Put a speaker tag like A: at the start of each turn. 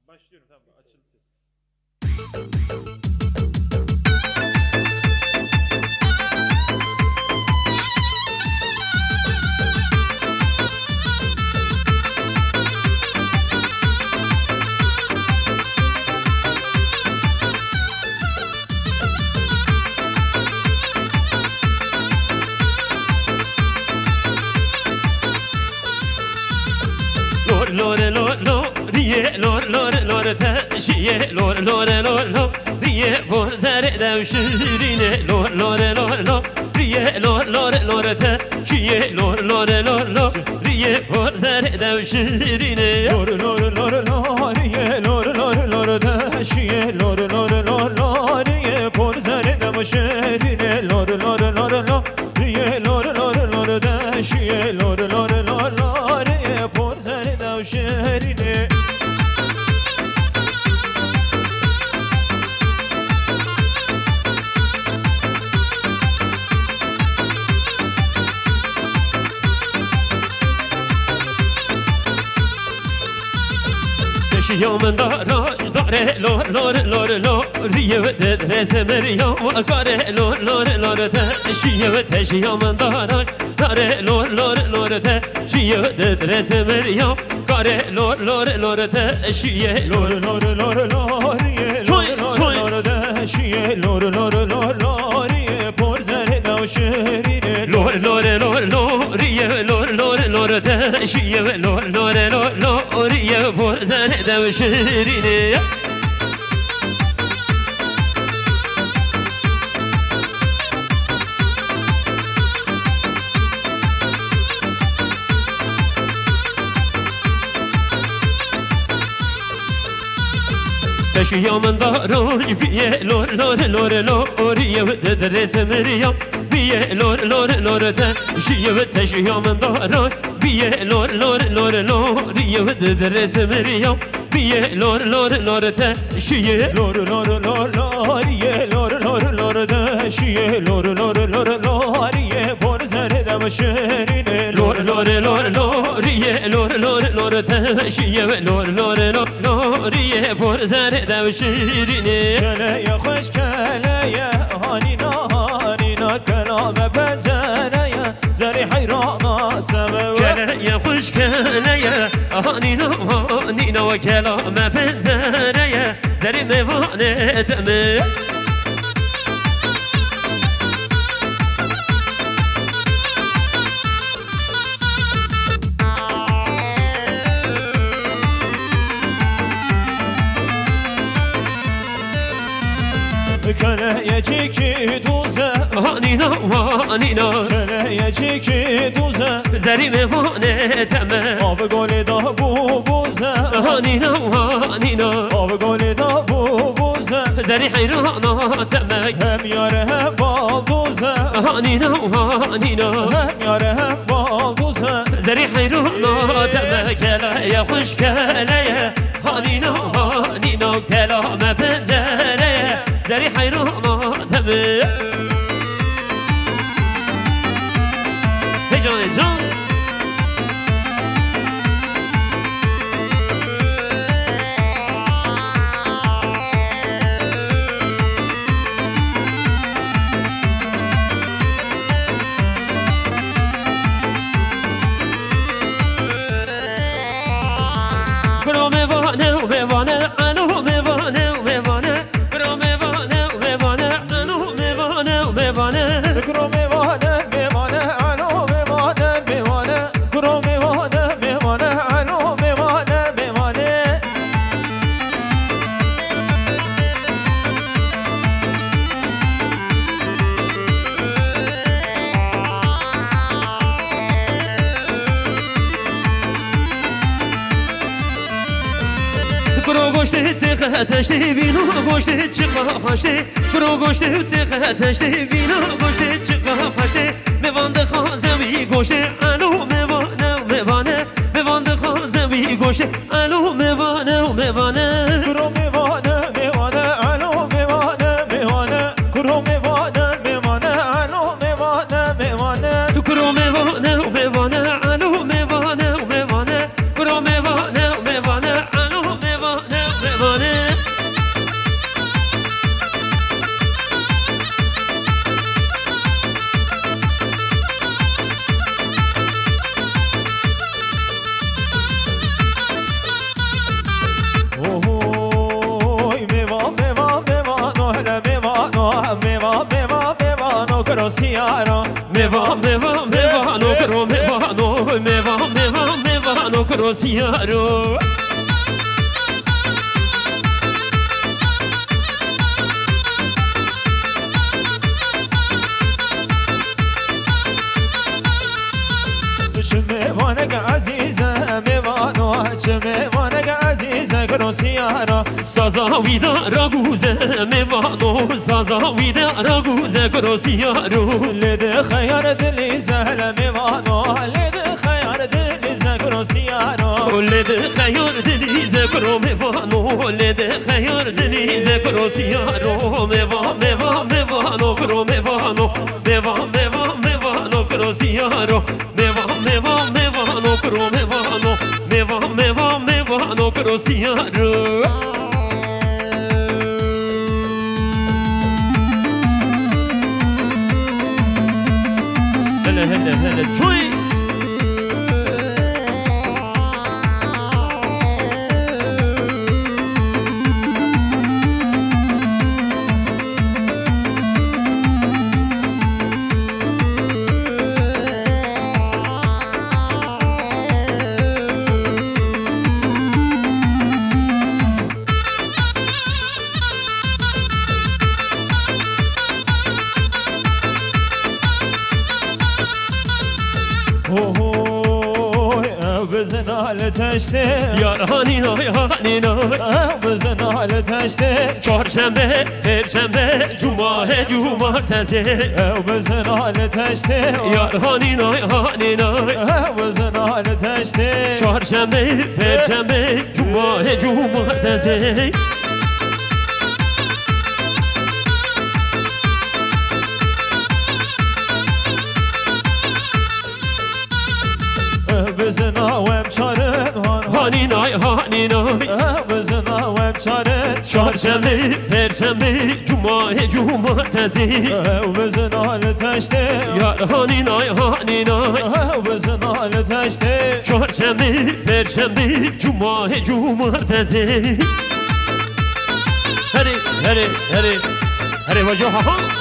A: Başlıyorum tamam açıldı ses.
B: Lor lor lor riye lor lor lor teşiye lor lor lor lor riye vor zere devşirine lor lor lor lor riye lor lor lor teşiye lor lor lor lor riye vor zere devşirine
C: lor lor lor lor riye lor lor lor teşiye lor lor lor lor riye vor zere devşirine lor lor lor lor riye lor lor lor teşiye lor lor lor lor riye vor zere devşirine
B: Teşiyom daraj dare lor lor lor lor riye dedrese meriyam kare lor lor lor teşiyom daraj dare lor lor lor teşiye dedrese meriyam kare lor lor lor teşiye
C: lor lor lor lor riye lor lor lor teşiye lor lor lor lor riye por zere devşirine
B: lor lor lor lor riye lor lor lor teşiye lor lor lor lor riye por zere devşirine Teşiyamın daraj biye lor lor lor lor riye dedrese meriyam biye lor lor lor teşiyamın daraj biye lor lor lor lor riye dedrese meriyam biye lor lor lor teşiye
C: lor lor lor lor riye lor lor lor teşiye lor lor lor lor riye por zere devşirine
B: lor lor lor lor riye lor lor lor teşiye lor lor lor lor riye por zere devşirine
C: keleye hoş keleye hanina hanina kelame pencereye zeri hayrana sebev
B: keleye hoş keleye hanina hanina ve kelame pencereye zeri mevane teme
C: keleye çeki duze
B: hanina hanina
C: keleye çeki duze
B: zeri mevane teme
C: av gole da bu buze
B: hanina hanina
C: av gole da bu buze
B: zeri hayrana teme
C: hem yare hem balduze
B: hanina hanina
C: hem yare hem balduze
B: zeri hayrana teme keleye hoş keleye hanina hanina kelame pencereye zeri hayrana teme Heyecan heyecan تشتی بینو گوشت چقا خاشته برو گوشت تشتی بینو گوشت چقا خاشته میوند خازمی گوشت الو میوانه میوند خازمی گوشت الو میوانه
C: کرو میوانه میوانه الو میوانه میوانه کرو میوانه میوانه الو میوانه میوانه
B: کرو میوانه میوانه الو میوانه میوانه کرو میوانه میوانه الو میوانه
C: سیارا
B: میوانو کرو میوانو کرو سیارو
C: میوانک عزیزه میوانو چه میوانک عزیزه کرو سیارا
B: سازا ویدا راگوزه میوانو سازا ویدا راگوزه کرو سیارو
C: لده خیار دلی زهل میوانو لده خیار دلی زکرو سیارا
B: لده خیار دلی زکرو میوانو لده خیار دلی زکرو سیارو میوانو کرو میوانو کرو سیارو میوانو کرو میوانو کرو سیارو هلا توی
C: بزنال تشته
B: یار هانینا
C: بزنال تشته
B: چهارشنبه پنجشنبه جمعه تزه
C: بزنال تشته
B: یار هانینا
C: بزنال تشته
B: چهارشنبه پنجشنبه جمعه تزه
C: بزنا وم چارن
B: هانینای
C: بزنا وم چارن
B: چهارشنبه پنجشنبه جمعه تزه
C: بزنا لتشته
B: یار هانینای
C: بزنا لتشته
B: چهارشنبه پنجشنبه جمعه تزه هری وجه ها